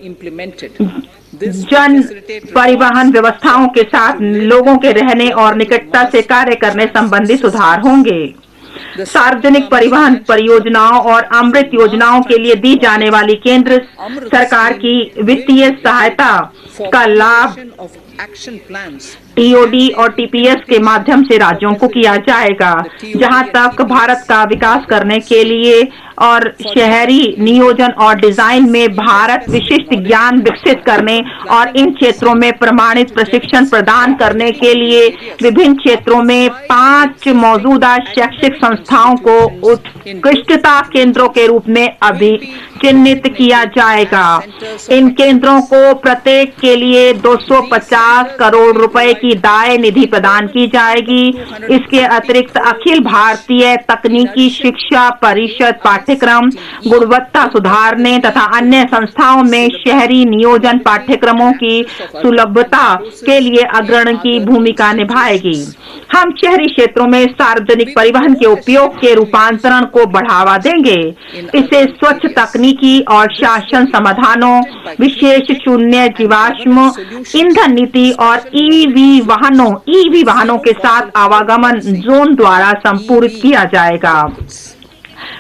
जन परिवहन व्यवस्थाओं के साथ लोगों के रहने और निकटता से कार्य करने संबंधी सुधार होंगे। सार्वजनिक परिवहन परियोजनाओं और अमृत योजनाओं के लिए दी जाने वाली केंद्र सरकार की वित्तीय सहायता का लाभ टीओडी और टीपीएस के माध्यम से राज्यों को किया जाएगा। जहां तक भारत का विकास करने के लिए और शहरी नियोजन और डिजाइन में भारत विशिष्ट ज्ञान विकसित करने और इन क्षेत्रों में प्रमाणित प्रशिक्षण प्रदान करने के लिए विभिन्न क्षेत्रों में 5 मौजूदा शैक्षिक संस्थाओं को उत्कृष्टता केंद्रों के रूप में अभी चिन्हित किया जाएगा। इन केंद्रों को प्रत्येक के लिए 250 करोड़ रुपए की दाय निधि प्रदान की जाएगी। इसके अतिरिक्त अखिल भारतीय तकनीकी शिक्षा परिषद पाठ्यक्रम गुणवत्ता सुधारने तथा अन्य संस्थाओं में शहरी नियोजन पाठ्यक्रमों की सुलभता के लिए अग्रणी की भूमिका निभाएगी। हम शहरी क्षेत्रों में सार्वजनिक परिवहन के उपयोग के रूपांतरण को बढ़ावा देंगे। इसे स्वच्छ तकनीकी और शासन समाधानों, विशेष शून्य जीवाश्म ईंधन नीति और ईवी वाहनों के साथ आवागमन जोन द्वारा संपूरित किया जाएगा।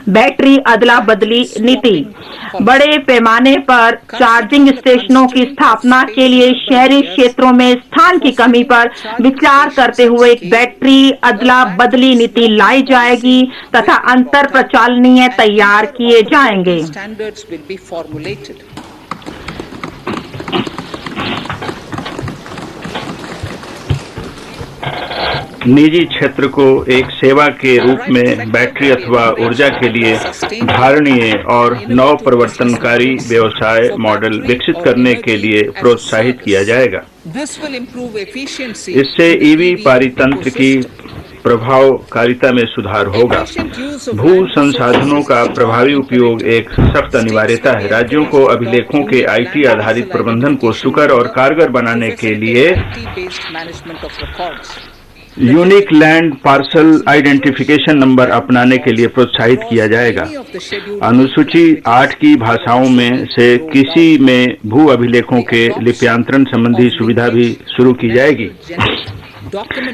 बैटरी अदला बदली नीति, बड़े पैमाने पर चार्जिंग स्टेशनों की स्थापना के लिए शहरी क्षेत्रों में स्थान की कमी पर विचार करते हुए एक बैटरी अदला बदली नीति लाई जाएगी तथा अंतर प्रचालनीय तैयार किए जाएंगे। निजी क्षेत्र को एक सेवा के रूप में बैटरी अथवा ऊर्जा के लिए धारणीय और नव प्रवर्तनकारी व्यवसाय मॉडल विकसित करने के लिए प्रोत्साहित किया जाएगा। इससे ईवी पारितंत्र की प्रभावकारिता में सुधार होगा। भू संसाधनों का प्रभावी उपयोग एक सख्त अनिवार्यता है। राज्यों को अभिलेखों के आईटी आधारित प्रबंधन को सुकर और कारगर बनाने के लिए unique land parcel identification number अपनाने के लिए प्रोत्साहित किया जाएगा। अनुसूची 8 की भाषाओं में से किसी में भू अभिलेखों के लिप्यांतरण संबंधी सुविधा भी शुरू की जाएगी।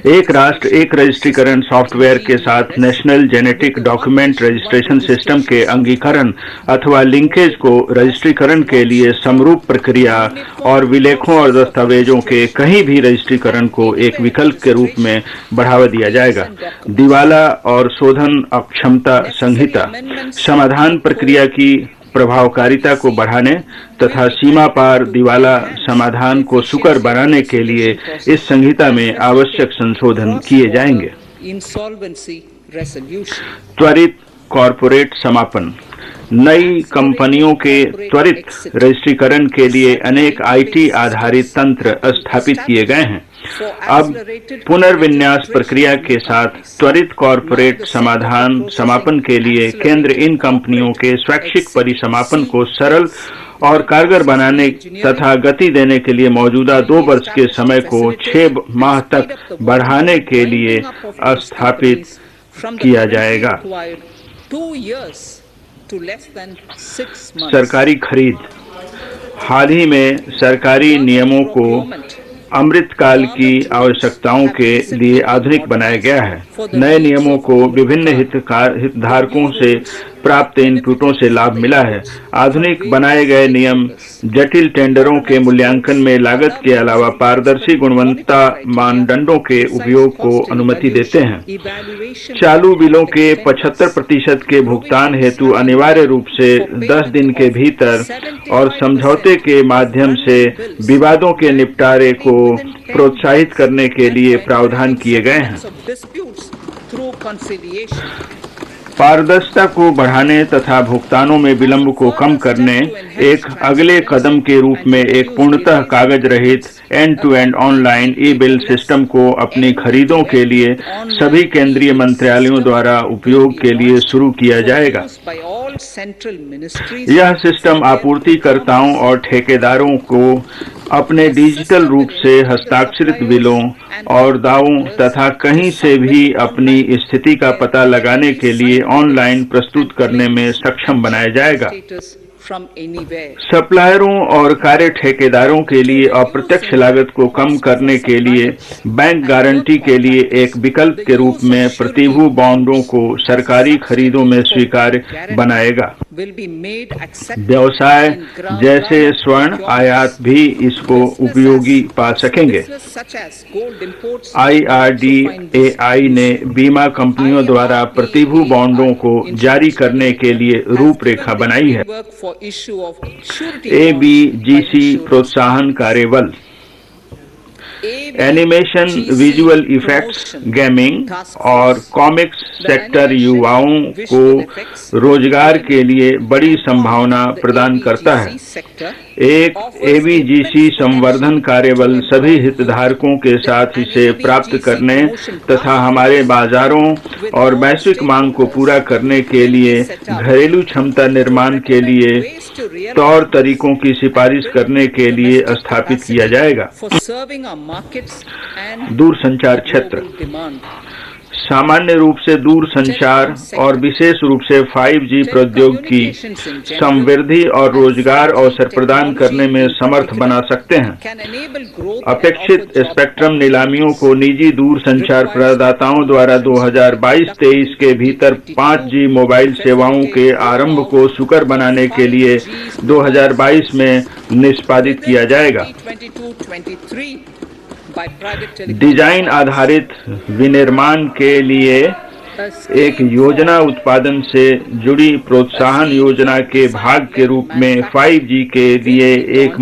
एक राष्ट्र एक रजिस्ट्रीकरण सॉफ्टवेयर के साथ national genetic document registration system के अंगीकरण अथवा लिंकेज को रजिस्ट्रीकरण के लिए समरूप प्रक्रिया और विलेखों और दस्तावेजों के कहीं भी रजिस्ट्रीकरण को एक विकल्प के रूप में बढ़ावा दिया जाएगा। दिवाला और शोधन अक्षमता संहिता समाधान प्रक्रिया की प्रभावकारिता को बढ़ाने तथा सीमा पार दिवाला समाधान को सुकर बनाने के लिए इस संहिता में आवश्यक संशोधन किए जाएंगे। त्वरित कॉरपोरेट समापन, नई कंपनियों के त्वरित रजिस्ट्रीकरण के लिए अनेक आईटी आधारित तंत्र स्थापित किए गए हैं। अब पुनर्विन्यास प्रक्रिया के साथ त्वरित कॉरपोरेट समापन के लिए केंद्र इन कंपनियों के स्वैच्छिक परिसमापन को सरल और कारगर बनाने तथा गति देने के लिए मौजूदा 2 वर्ष के समय को 6 माह तक बढ़ाने के लिए स्थापित किया जाएगा। सरकारी खरीद, हाल ही में सरकारी नियमों को अमृतकाल की आवश्यकताओं के लिए आधुनिक बनाया गया है। नए नियमों को विभिन्न हितधारकों से प्राप्त इनपुटों से लाभ मिला है। आधुनिक बनाए गए नियम जटिल टेंडरों के मूल्यांकन में लागत के अलावा पारदर्शी गुणवत्ता मानदंडों के उपयोग को अनुमति देते हैं। चालू बिलों के 75% के भुगतान हेतु अनिवार्य रूप से 10 दिन के भीतर और समझौते के माध्यम से विवादों के निपटारे को प्रोत्साहित करने के लिए प्रावधान किए गए हैं। पारदर्शिता को बढ़ाने तथा भुगतानों में विलंब को कम करने एक अगले कदम के रूप में एक पूर्णतः कागज रहित एंड-टू-एंड ऑनलाइन ई-बिल सिस्टम को अपनी खरीदों के लिए सभी केंद्रीय मंत्रालयों द्वारा उपयोग के लिए शुरू किया जाएगा। यह सिस्टम आपूर्तिकर्ताओं और ठेकेदारों को अपने डिजिटल रूप से हस्ताक्षरित बिलों और दावों तथा कहीं से भी अपनी स्थिति का पता लगाने के लिए ऑनलाइन प्रस्तुत करने में सक्षम बनाया जाएगा। from anywhere. सप्लायरों और कार्य ठेकेदारों के लिए अप्रत्यक्ष लागत को कम करने के लिए बैंक गारंटी के लिए एक विकल्प के रूप में प्रतिभू बॉन्डों को सरकारी खरीदों में स्वीकार्य बनाएगा। Will be made acceptable व्यवसाय in ground जैसे run स्वर्ण procurements. आयात भी इसको उपयोगी पा सकेंगे। Business such as gold imports IRDAI ने बीमा कंपनियों द्वारा प्रतिभू बॉन्डों को जारी करने के लिए रूपरेखा बनाई है। for issue of surety bonds ABGC by insurance. प्रोत्साहन कार्यबल एनिमेशन, विजुअल इफेक्ट्स, गेमिंग और कॉमिक्स सेक्टर युवाओं को रोजगार के लिए बड़ी संभावना प्रदान करता है। एक ABGC संवर्धन कार्यबल सभी हितधारकों के साथ इसे प्राप्त करने तथा हमारे बाजारों और वैश्विक मांग को पूरा करने के लिए घरेलू क्षमता निर्माण के लिए तौर तरीकों की सिफारिश करने के लिए स्थापित किया जाएगा। दूरसंचार क्षेत्र सामान्य रूप से दूर संचार और विशेष रूप से 5G प्रौद्योगिकी समृद्धि और रोजगार अवसर प्रदान करने में समर्थ बना सकते हैं। अपेक्षित स्पेक्ट्रम नीलामियों को निजी दूर संचार प्रदाताओं द्वारा 2022-23 के भीतर 5G मोबाइल सेवाओं के आरंभ को सुकर बनाने के लिए 2022 में निष्पादित किया जाएगा। डिजाइन आधारित विनिर्माण के लिए एक योजना उत्पादन से जुड़ी प्रोत्साहन योजना के भाग के रूप में 5G के लिए एक